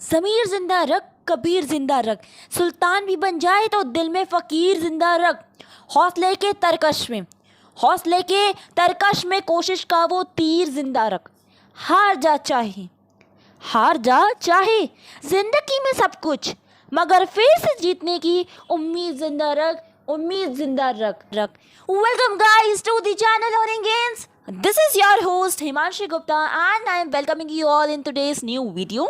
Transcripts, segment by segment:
ज़मीर जिंदा रख, कबीर जिंदा रख, सुल्तान भी बन जाए तो दिल में फ़कीर जिंदा रख। हौसले के तरकश में, हौसले के तरकश में कोशिश का वो तीर जिंदा रख। हार जा चाहे, हार जा चाहे जिंदगी में सब कुछ, मगर फिर से जीतने की उम्मीद जिंदा रख, उम्मीद जिंदा रख। Welcome guys to the channel Learning Gains. This is your host Himanshi Gupta and I am welcoming you all in today's new video.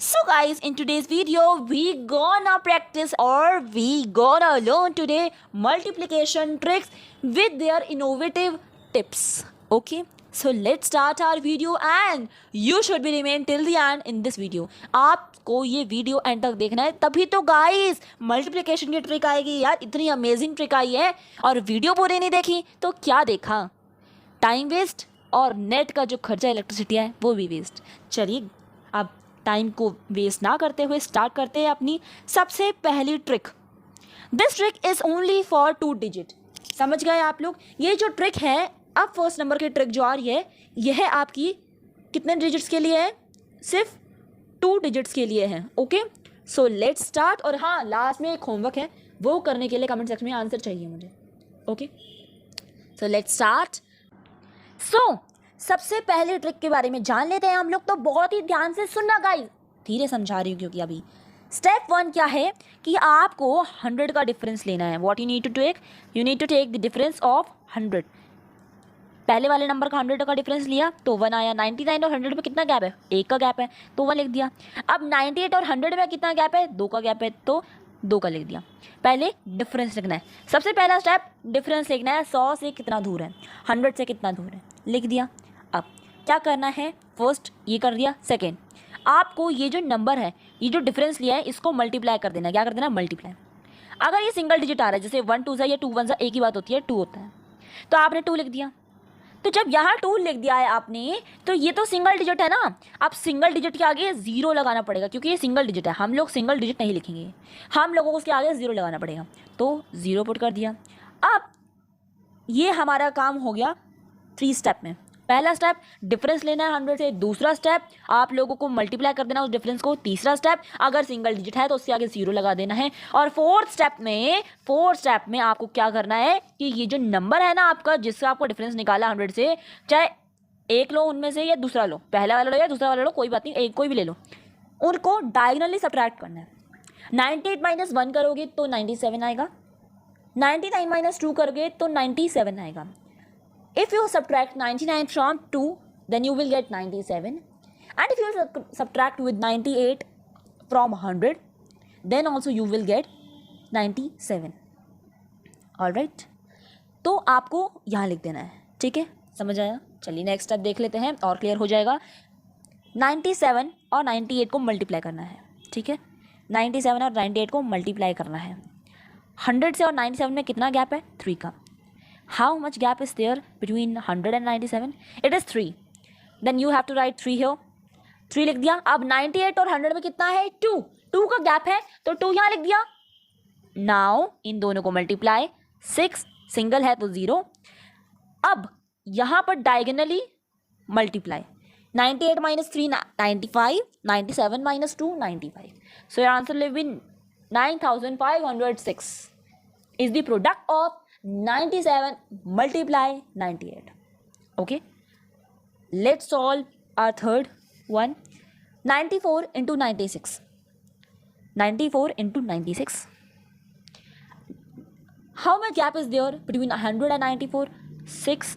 So guys, in today's video we gonna practice or we gonna learn today multiplication tricks with their innovative tips. Okay, so let's start our video and you should be remain till the end in this video. आपको ये video and तक देखना है, तभी तो guys multiplication की trick आएगी। यार इतनी अमेजिंग ट्रिक आई है और वीडियो पूरी नहीं देखी तो क्या देखा, टाइम वेस्ट और नेट का जो खर्चा इलेक्ट्रिसिटी है वो भी वेस्ट। चलिए अब टाइम को वेस्ट ना करते हुए स्टार्ट करते हैं अपनी सबसे पहली trick. This trick is only for 2 digit. समझ गए आप लोग? ये जो ट्रिक है, अब फर्स्ट नंबर की ट्रिक जो आ रही है यह आपकी कितने डिजिट्स के लिए है? सिर्फ 2 डिजिट्स के लिए है। Okay, so let's start. और हाँ, लास्ट में एक होमवर्क है, वो करने के लिए कमेंट सेक्शन में आंसर चाहिए मुझे। Okay, so let's start. So सबसे पहले ट्रिक के बारे में जान लेते हैं हम लोग, तो बहुत ही ध्यान से सुनना गाइस, धीरे समझा रही हूँ क्योंकि अभी स्टेप 1 क्या है कि आपको 100 का डिफरेंस लेना है। What you need to take, you need to take the difference of 100। पहले वाले नंबर का 100 का डिफरेंस लिया तो 1 आया। 99 और 100 में कितना गैप है? 1 का गैप है तो 1 लिख दिया। अब 98 और 100 में कितना गैप है? 2 का गैप है तो 2 का लिख दिया। पहले डिफरेंस लिखना है। सबसे पहला स्टेप डिफरेंस लिखना है। 100 से कितना दूर है, 100 से कितना दूर है, लिख दिया। अब क्या करना है? फर्स्ट ये कर दिया। सेकेंड, आपको ये जो नंबर है, ये जो डिफरेंस लिया है, इसको मल्टीप्लाई कर देना। क्या कर देना? मल्टीप्लाई। अगर ये सिंगल डिजिट आ रहा है, जैसे 1 2 या 2 1 एक ही बात होती है, 2 होता है, तो आपने 2 लिख दिया। तो जब यहाँ 2 लिख दिया है आपने, तो ये तो सिंगल डिजिट है ना। अब सिंगल डिजिट के आगे 0 लगाना पड़ेगा क्योंकि ये सिंगल डिजिट है। हम लोग सिंगल डिजिट नहीं लिखेंगे, हम लोगों को उसके आगे 0 लगाना पड़ेगा। तो 0 पुट कर दिया। अब ये हमारा काम हो गया 3 स्टेप में। पहला स्टेप डिफरेंस लेना है 100 से। दूसरा स्टेप आप लोगों को मल्टीप्लाई कर देना उस डिफरेंस को। तीसरा स्टेप अगर सिंगल डिजिट है तो उसके आगे 0 लगा देना है। और फोर्थ स्टेप में आपको क्या करना है कि ये जो नंबर है ना आपका, जिससे आपको डिफरेंस निकाला 100 से, चाहे एक लो उनमें से या दूसरा लो, पहला वाला लो या दूसरा वाला लो, कोई बात नहीं, एक कोई भी ले लो, उनको डायगोनली सब्ट्रैक्ट करना है। 98 - 1 करोगे तो 97 आएगा। 99 - 2 करोगे तो 97 आएगा। If you subtract 99 from 2, then you will get 97. And if you subtract with 98 from 100, then also you will get 97. Alright? तो आपको यहाँ लिख देना है। ठीक है, समझ आया? चलिए नेक्स्ट स्टेप देख लेते हैं और क्लियर हो जाएगा। 97 और 98 को मल्टीप्लाई करना है। ठीक है, 97 और 98 को मल्टीप्लाई करना है। 100 से और 97 में कितना गैप है? 3 का। How much gap is there between 100 and 97? It is 3. Then you have to write 3 here. 3 लिख दिया। अब 98 और 100 में कितना है? 2. 2 का गैप है तो 2 यहाँ लिख दिया। Now इन दोनों को मल्टीप्लाई। 6 सिंगल है तो 0। अब यहाँ पर diagonally multiply. 98 - 3 95, 97 - 2 95. So your answer will be 9506 is the product of 97 multiply 98. Okay, let's solve our third one. 94 into 96. 94 into 96. How much gap is there between 100 and 94? 6.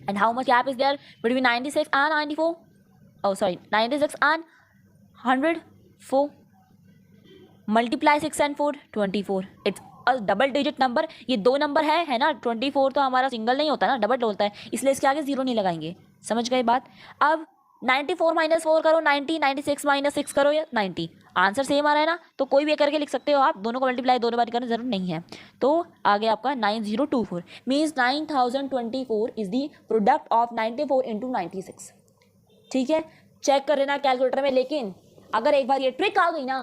And how much gap is there between 96 and 94? Oh sorry, 96 and 100? 4. Multiply 6 and 4, 24. It's double digit number. ये 2 number है ना। 24 तो हमारा single नहीं होता ना, double होता है, इसलिए इसके आगे 0 नहीं लगाएंगे। समझ गए बात? अब 94 - 4 करो 90, 96 - 6 करो या 90, आंसर सेम आ रहा है ना। तो कोई भी करके लिख सकते हो आप, दोनों को मल्टीप्लाई दोनों बार करने जरूरत नहीं है। तो आगे आपका 9024 means 9024 is the product of 94 into 96। ठीक है, चेक कर लेना कैलकुलेटर में। लेकिन अगर एक बार ये ट्रिक आ गई ना,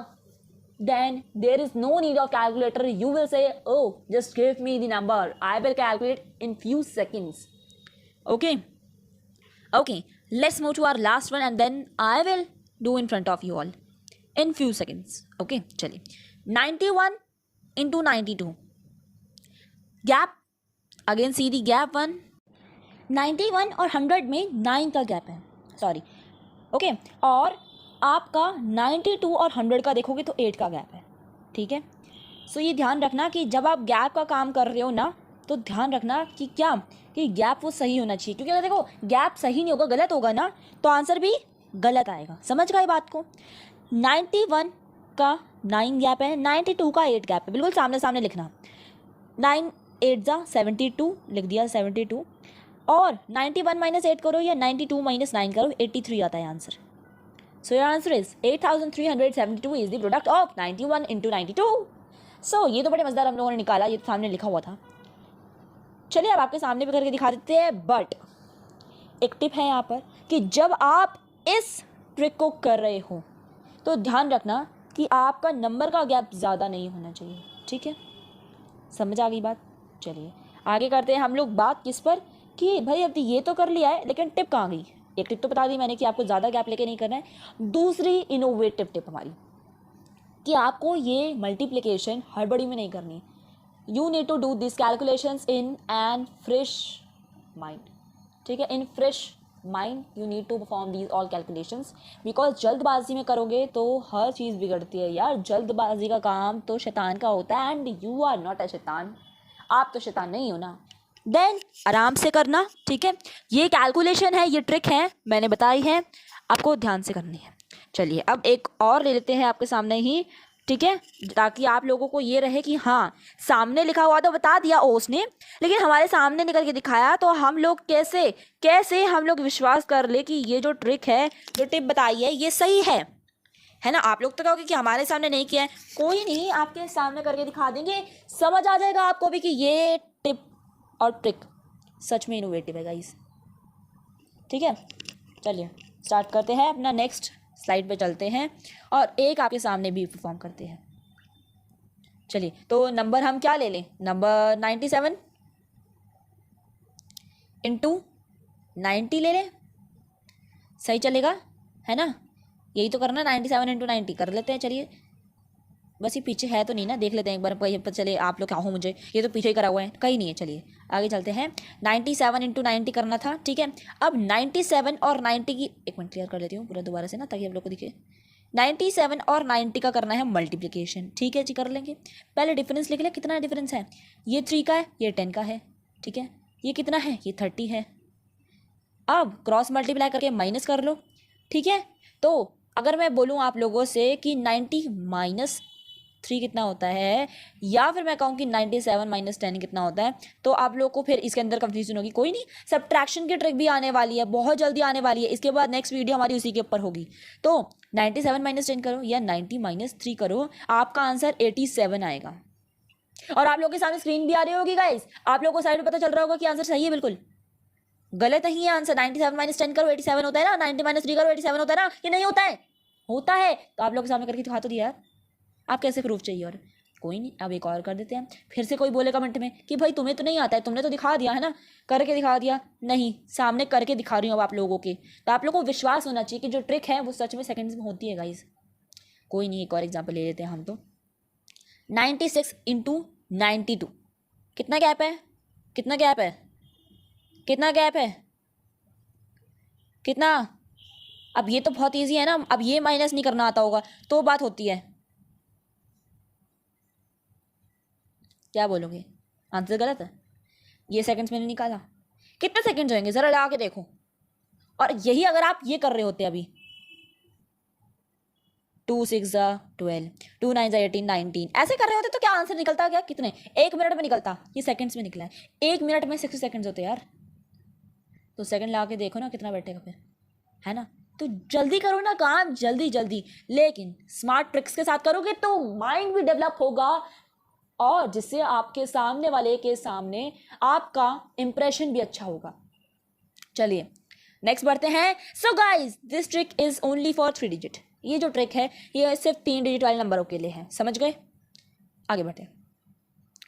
then there is no need of calculator. You will say, oh, just give me the number, I will calculate in few seconds. Okay, let's move to our last one and then I will do in front of you all. In few seconds. Okay चलिए, 91 into 92 gap, again सी दी gap 1, 91 और 100 में 9 का gap है, sorry okay. और आपका 92 और 100 का देखोगे तो 8 का गैप है, ठीक है। सो ये ध्यान रखना कि जब आप गैप का काम कर रहे हो ना, तो ध्यान रखना कि क्या, कि गैप वो सही होना चाहिए, क्योंकि अगर देखो गैप सही नहीं होगा, गलत होगा ना, तो आंसर भी गलत आएगा। समझ गए बात को। 91 का 9 गैप है, 92 का 8 गैप है, बिल्कुल सामने सामने लिखना। 9 8 जा 72 लिख दिया, 72। और 91 माइनस 8 करो या 92 माइनस 9 करो, 83 आता है answer. So your answer is 8372 is the product of 91 into 92। सो ये तो बड़े मजेदार हम लोगों ने निकाला, ये तो सामने लिखा हुआ था। चलिए अब आपके सामने भी करके दिखा देते हैं, बट एक टिप है यहाँ पर कि जब आप इस ट्रिक को कर रहे हो तो ध्यान रखना कि आपका नंबर का गैप ज़्यादा नहीं होना चाहिए, ठीक है। समझ आ गई बात। चलिए आगे करते हैं हम लोग बात किस पर, कि भाई अब ये तो कर लिया है, लेकिन टिप कहाँ गई। एक टिप तो बता दी मैंने कि आपको ज़्यादा गैप लेके नहीं करना है। दूसरी इनोवेटिव टिप हमारी कि आपको ये मल्टीप्लिकेशन हड़बड़ी में नहीं करनी। You need to do this calculations in an fresh mind, ठीक है। In fresh mind you need to perform these all calculations, because जल्दबाजी में करोगे तो हर चीज़ बिगड़ती है यार। जल्दबाजी का काम तो शैतान का होता है, and you are not a शैतान, आप तो शैतान नहीं हो ना। देन आराम से करना, ठीक है। ये कैलकुलेशन है, ये ट्रिक है, मैंने बताई है, आपको ध्यान से करनी है। चलिए अब एक और ले लेते हैं आपके सामने ही, ठीक है, ताकि आप लोगों को ये रहे कि हाँ सामने लिखा हुआ तो बता दिया ओस ने, लेकिन हमारे सामने निकल के दिखाया, तो हम लोग कैसे हम लोग विश्वास कर ले कि ये जो ट्रिक है, जो टिप बताई है, ये सही है ना। आप लोग तो कहोगे कि हमारे सामने नहीं किया है, कोई नहीं, आपके सामने करके दिखा देंगे, समझ आ जाएगा आपको भी कि ये टिप और ट्रिक सच में इनोवेटिव है गाइस, ठीक है। चलिए स्टार्ट करते हैं, अपना नेक्स्ट स्लाइड पे चलते हैं और एक आपके सामने भी परफॉर्म करते हैं। चलिए तो नंबर हम क्या ले लें, नंबर 97 इंटू 90 ले लें, सही चलेगा, है ना। यही तो करना, 97 इंटू 90 कर लेते हैं। चलिए बस ये पीछे है तो नहीं ना, देख लेते हैं एक बार, पता चले आप लोग क्या हो मुझे, ये तो पीछे ही करा हुआ है, कहीं नहीं है। चलिए आगे चलते हैं। 97 इंटू 90 करना था, ठीक है। अब 97 और 90 की, एक मिनट क्लियर कर लेती हूँ पूरा दोबारा से ना, ताकि आप लोग को दिखे। 97 और 90 का करना है मल्टीप्लिकेशन, ठीक है जी, कर लेंगे। पहले डिफरेंस लिख ले, कितना डिफरेंस है, ये 3 का है, ये 10 का है, ठीक है। ये कितना है, ये 30 है। अब क्रॉस मल्टीप्लाई करके माइनस कर लो, ठीक है। तो अगर मैं बोलूँ आप लोगों से कि 90 माइनस 3 कितना होता है, या फिर मैं कहूँ कि 97 माइनस 10 कितना होता है, तो आप लोग को फिर इसके अंदर कंफ्यूजन होगी। कोई नहीं, सब्ट्रैक्शन की ट्रिक भी आने वाली है, बहुत जल्दी आने वाली है, इसके बाद नेक्स्ट वीडियो हमारी उसी के ऊपर होगी। तो 97 माइनस 10 करो या 90 माइनस 3 करो, आपका आंसर 87 आएगा। और आप लोग के सामने स्क्रीन भी आ रही होगी गाइस, आप लोग को साइड में पता चल रहा होगा कि आंसर सही है, बिल्कुल गलत नहीं है आंसर। 97 माइनस 10 करो 87 होता है ना, 90 माइनस 3 करो 87 होता है ना, कि नहीं होता है, होता है। तो आप लोग के सामने करके दिखा तो दिया यार, आप कैसे प्रूफ चाहिए। और कोई नहीं, अब एक और कर देते हैं। फिर से कोई बोले कमेंट में कि भाई तुम्हें तो नहीं आता है, तुमने तो दिखा दिया है ना, करके दिखा दिया, नहीं सामने करके दिखा रही हूँ अब आप लोगों के, तो आप लोगों को विश्वास होना चाहिए कि जो ट्रिक है वो सच में सेकंड्स में होती है गाइस। कोई नहीं, एक और एग्जाम्पल ले लेते हैं हम तो। 96 इंटू 92 कितना गैप है, कितना गैप है, कितना गैप है, कितना। अब ये तो बहुत ईजी है ना, अब ये माइनस नहीं करना आता होगा तो बात होती है। क्या बोलोगे, आंसर गलत है, ये सेकंड्स मैंने निकाला, कितने सेकंड्स होंगे जरा लगा के देखो। और यही अगर आप ये कर रहे होते अभी, 2 6 12, 2 9 18 19 ऐसे कर रहे होते तो क्या आंसर निकलता, क्या कितने, 1 मिनट में निकलता, ये सेकंड्स में निकला है। 1 मिनट में 60 सेकंड्स होते यार, तो सेकंड लगा के देखो ना कितना बैठेगा फिर, है ना। तो जल्दी करो ना काम, जल्दी जल्दी, लेकिन स्मार्ट ट्रिक्स के साथ करोगे तो माइंड भी डेवलप होगा, और जिससे आपके सामने वाले के सामने आपका इंप्रेशन भी अच्छा होगा। चलिए नेक्स्ट बढ़ते हैं। So guys this trick is only for 3 digit, ये जो ट्रिक है ये सिर्फ 3 डिजिट वाले नंबरों के लिए है, समझ गए। आगे बढ़ते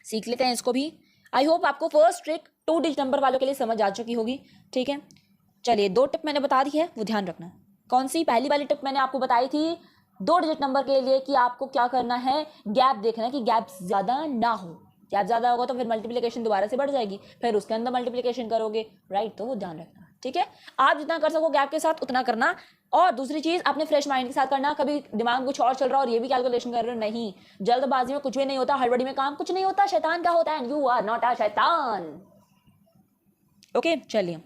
सीख लेते हैं इसको भी। आई होप आपको फर्स्ट ट्रिक 2 डिजिट नंबर वालों के लिए समझ आ चुकी होगी, ठीक है। चलिए 2 टिप मैंने बता दी है, वो ध्यान रखना। कौन सी, पहली वाली टिप मैंने आपको बताई थी 2 डिजिट नंबर के लिए कि आपको क्या करना है, गैप देखना है कि गैप ज़्यादा ना हो। गैप ज़्यादा होगा तो फिर मल्टीप्लिकेशन दोबारा से बढ़ जाएगी, फिर उसके अंदर मल्टीप्लिकेशन करोगे, राइट। तो वो ध्यान रखना, ठीक है। आप जितना कर सको गैप के साथ उतना करना। और दूसरी चीज़, अपने फ्रेश माइंड के साथ करना। कभी दिमाग में कुछ और चल रहा हो और ये भी कैलकुलेशन कर रहे हो, नहीं। जल्दबाजी में कुछ भी नहीं होता, हड़बड़ी में काम कुछ नहीं होता, शैतान का होता है। यू आर नॉट अ शैतान, ओके। चलिए,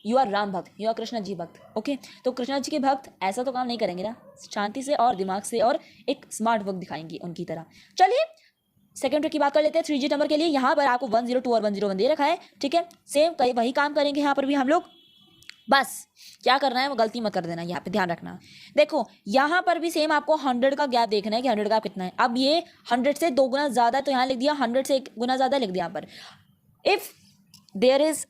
यू आर राम भक्त, यू आर कृष्ण जी भक्त, ओके। तो कृष्ण जी के भक्त ऐसा तो काम नहीं करेंगे ना, शांति से और दिमाग से और एक स्मार्ट वर्क दिखाएंगे उनकी तरह। चलिए सेकंड ट्रिक की बात कर लेते हैं। 3 डिजिट नंबर के लिए यहाँ पर आपको 102 और 101 दे रखा है, ठीक है। सेम वही काम करेंगे यहाँ पर भी हम लोग। बस क्या करना है वो गलती मत कर देना, यहाँ पे ध्यान रखना। देखो यहाँ पर भी सेम आपको 100 का गैप देखना है कि 100 का कितना है। अब ये 100 से 2 गुना ज़्यादा, तो यहाँ लिख दिया 100 से 1 गुना ज़्यादा लिख दिया यहाँ पर। If there is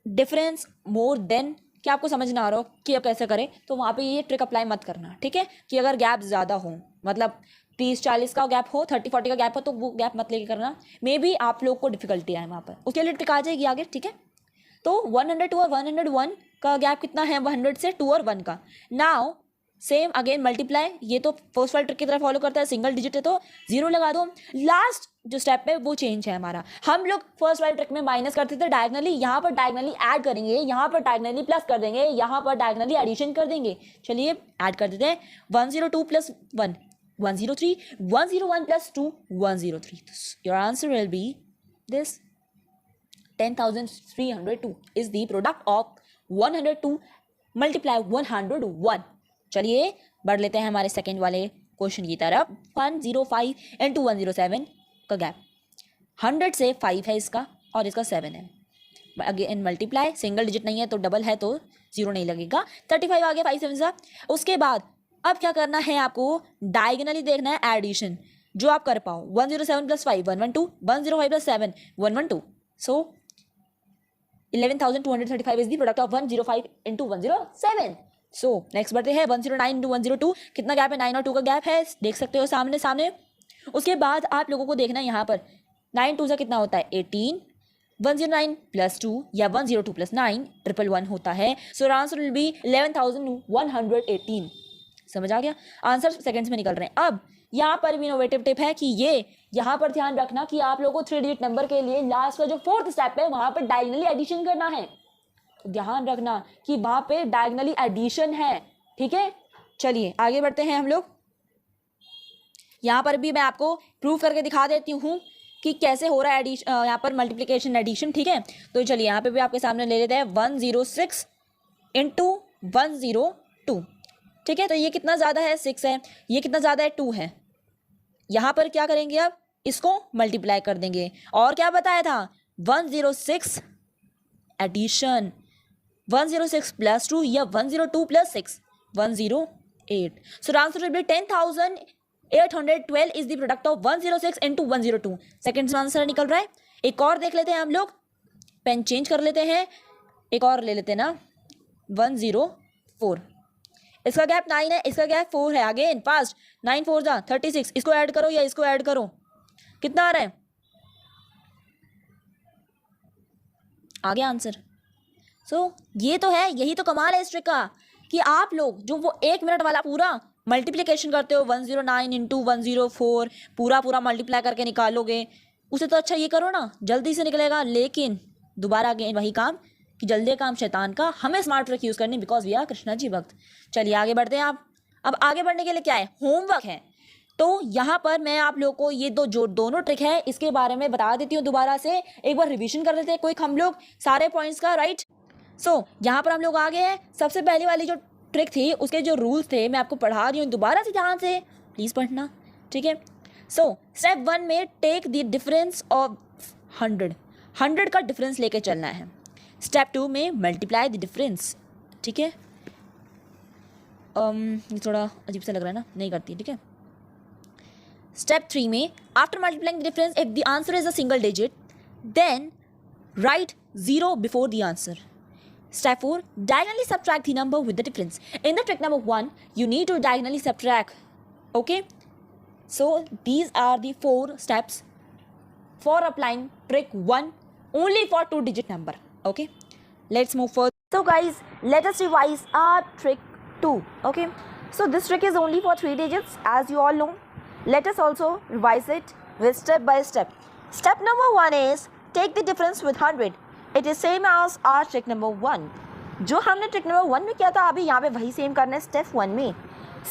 difference more than, क्या आपको समझ ना आ रहा हो कि अब कैसे करें, तो वहाँ पे ये ट्रिक अप्लाई मत करना, ठीक है। कि अगर गैप ज़्यादा हो, मतलब 30-40 का गैप हो, 30-40 का गैप हो, तो वो गैप मत लेके करना। मे बी आप लोग को डिफिकल्टी आए वहाँ पर, उसके लिए ट्रिक आ जाएगी आगे, ठीक है। तो 102 और 101 का गैप कितना है, 100 से 2 और 1 का। नाउ सेम अगेन मल्टीप्लाई, ये तो फर्स्ट वाली ट्रिक की तरह फॉलो करता है, सिंगल डिजिट है तो 0 लगा दो। लास्ट जो स्टेप है वो चेंज है हमारा। हम लोग फर्स्ट वाली ट्रिक में माइनस करते थे डायगनली, यहाँ पर डायगनली ऐड करेंगे, यहाँ पर डायगनली प्लस कर देंगे, यहाँ पर डायगनली एडिशन कर देंगे। चलिए ऐड कर देते हैं। 102 plus 1 103, 101 plus 2 103। Your answer will be this 10,302 is the product of 102 multiply 101। चलिए बढ़ लेते हैं हमारे सेकेंड वाले क्वेश्चन की तरफ। 105 इंटू 107 का गैप, 100 से 5 है इसका और इसका 7 है। अगेन मल्टीप्लाई, सिंगल डिजिट नहीं है तो डबल है तो 0 नहीं लगेगा। 35 आ गया 5 7 सा। उसके बाद अब क्या करना है आपको, डायगनली देखना है एडिशन जो आप कर पाओ। 107 plus 5 112, 105 plus 7 112। So 11,235 is the product of 105 into 107। So next बढ़ते हैं 109 इंटू 102। कितना गैप है, 9 और 2 का गैप है, देख सकते हो सामने। उसके बाद आप लोगों को देखना है यहाँ पर 9 2 से कितना होता है 18, 109 प्लस 2 या 102 प्लस 9 111 होता है। So answer will be 11,118। समझ आ गया, आंसर सेकंड्स में निकल रहे हैं। अब यहाँ पर भी इनोवेटिव टिप है कि ये यहाँ पर ध्यान रखना कि आप लोगों को 3 डिजिट नंबर के लिए लास्ट का जो 4th स्टेप है वहाँ पर डायगनली एडिशन करना है। ध्यान रखना कि वहाँ पे डायगनली एडिशन है, ठीक है। चलिए आगे बढ़ते हैं हम लोग। यहाँ पर भी मैं आपको प्रूव करके दिखा देती हूँ कि कैसे हो रहा है एडिशन, यहाँ पर मल्टीप्लिकेशन एडिशन, ठीक है। तो चलिए यहाँ पे भी आपके सामने ले लेते हैं 106 इंटू 102, ठीक है। तो ये कितना ज़्यादा है 6 है, ये कितना ज़्यादा है 2 है। यहाँ पर क्या करेंगे, अब इसको मल्टीप्लाई कर देंगे। और क्या बताया था 106 एडिशन, 106 प्लस 2 या 102 plus 6 108। So answer will be 10,812 is the product of 106 into 102। Second answer निकल रहा है। एक और देख लेते हैं हम लोग, पेन चेंज कर लेते हैं, एक और ले लेते हैं ना 104। इसका गैप 9 है, इसका गैप 4 है। अगेन फास्ट, 9 4 जा 36। इसको ऐड करो या इसको ऐड करो, कितना आ रहा है, आ गया आंसर। सो ये तो है, यही तो कमाल है इस ट्रिक का कि आप लोग जो वो 1 मिनट वाला पूरा मल्टीप्लिकेशन करते हो 109 इंटू 104 पूरा मल्टीप्लाई करके निकालोगे, उसे तो अच्छा ये करो ना, जल्दी से निकलेगा। लेकिन दोबारा अगेन वही काम कि जल्दी काम शैतान का, हमें स्मार्ट ट्रिक यूज़ करनी, because we are Krishna ji भक्त। चलिए आगे बढ़ते हैं आप। अब आगे बढ़ने के लिए क्या है, होमवर्क है। तो यहाँ पर मैं आप लोगों को ये दोनों ट्रिक है इसके बारे में बता देती हूँ, दोबारा से एक बार रिवीजन कर लेते हैं क्विक हम लोग सारे पॉइंट्स का, राइट। सो यहाँ पर हम लोग आ गए हैं। सबसे पहली वाली जो ट्रिक थी उसके जो रूल्स थे मैं आपको पढ़ा रही हूँ, दोबारा से ध्यान से प्लीज़ पढ़ना, ठीक है। सो स्टेप 1 में टेक द डिफरेंस ऑफ 100 का डिफरेंस लेके चलना है। स्टेप 2 में मल्टीप्लाई द डिफरेंस, ठीक है। ये थोड़ा अजीब सा लग रहा है ना, नहीं करती, ठीक है। स्टेप 3 में after multiplying the difference if the answer is a single digit then write 0 before the answer. Step 4, diagonally subtract the number with the difference. In the trick number 1, you need to diagonally subtract. Okay? So, these are the 4 steps for applying trick 1 only for 2-digit number. Okay? Let's move further. So, guys, let us revise our trick 2. Okay? So this trick is only for 3 digits, as you all know. Let us also revise it with step by step. Step number 1 is take the difference with 100. It is same as our trick number 1. जो हमने trick number 1 में किया था अभी यहाँ पे वही same करना है स्टेप 1 में.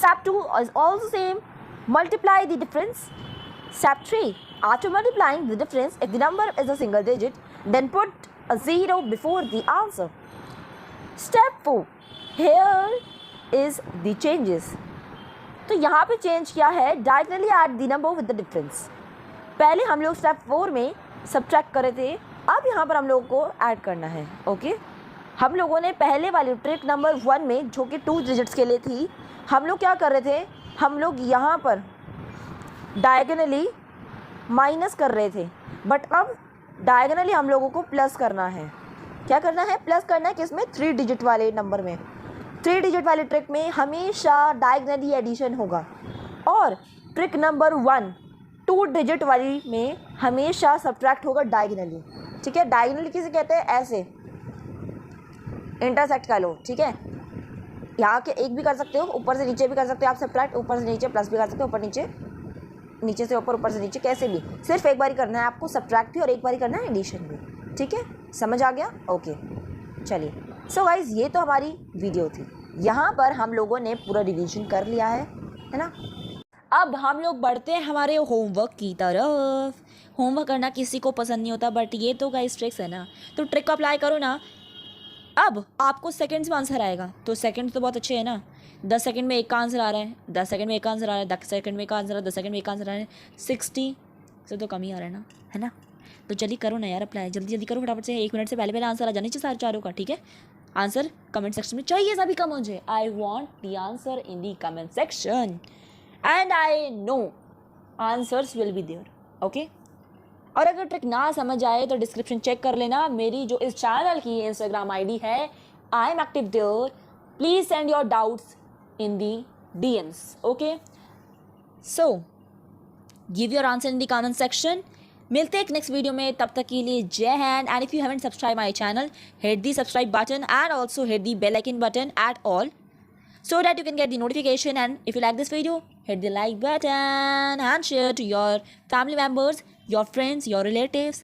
Step 2 is also same. Multiply the difference. Step 3. After multiplying the difference, if the number is a single digit, then put a 0 before the answer. Step 4. Here is the changes. तो यहाँ पे change किया है diagonally add the number with the difference. पहले हम लोग step 4 में subtract कर रहे थे, अब यहाँ पर हम लोगों को ऐड करना है. ओके, हम लोगों ने पहले वाली ट्रिक नंबर 1 में जो कि 2 डिजिट्स के लिए थी, हम लोग क्या कर रहे थे, हम लोग यहाँ पर डायगनली माइनस कर रहे थे, बट अब डायगनली हम लोगों को प्लस करना है. क्या करना है, प्लस करना है किसमें, 3 डिजिट वाले नंबर में. 3 डिजिट वाली ट्रिक में हमेशा डायगनली एडिशन होगा, और ट्रिक नंबर 1 2 डिजिट वाली में हमेशा सब्ट्रैक्ट होगा डायगनली. ठीक है, डायगनली किसे कहते हैं, ऐसे इंटरसेक्ट कर लो. ठीक है, यहाँ के एक भी कर सकते हो, ऊपर से नीचे भी कर सकते हो आप सब्ट्रैक्ट, ऊपर से नीचे प्लस भी कर सकते हो, ऊपर नीचे, नीचे से ऊपर, ऊपर से नीचे, कैसे भी. सिर्फ एक बार करना है आपको सब्ट्रैक्ट भी और एक बार करना है एडिशन भी. ठीक है, समझ आ गया. ओके, चलिए. सो गाइज, ये तो हमारी वीडियो थी. यहाँ पर हम लोगों ने पूरा रिवीजन कर लिया है ना. अब हम लोग बढ़ते हैं हमारे होमवर्क की तरफ. होमवर्क करना किसी को पसंद नहीं होता, बट ये तो गाइस ट्रिक्स है ना, तो ट्रिक को अप्लाई करो ना. अब आपको सेकंड्स में आंसर आएगा, तो सेकंड तो बहुत अच्छे है ना. 10 सेकंड में एक का आंसर आ रहा है, 10 सेकंड में एक का आंसर आ रहा है, 10 सेकंड में एक का आंसर आ रहा है, 10 सेकंड में एक का आंसर आ रहा है. 60 से तो कम ही आ रहा है ना, है ना. तो जल्दी करो ना यार अप्लाई, जल्दी जल्दी करो फटाफट से. 1 मिनट से पहले आंसर आ जाने चाहिए सारे चारों का. ठीक है, आंसर कमेंट सेक्शन में चाहिए सभी का मुझे. I want the answer in the comment section and I know answers will be there. Okay, और अगर ट्रिक ना समझ आए तो डिस्क्रिप्शन चेक कर लेना. मेरी जो इस चैनल की इंस्टाग्राम आईडी है, I am active there. Please send your doubts in the DMs. Okay, so give your answer in the comment section. मिलते हैं एक नेक्स्ट वीडियो में, तब तक के लिए Jai Hind. And if you haven't subscribe my channel, hit the subscribe button and also hit the bell icon button at all, so that you can get the notification. And if you like this video, hit the like button and share to your family members, your friends, your relatives.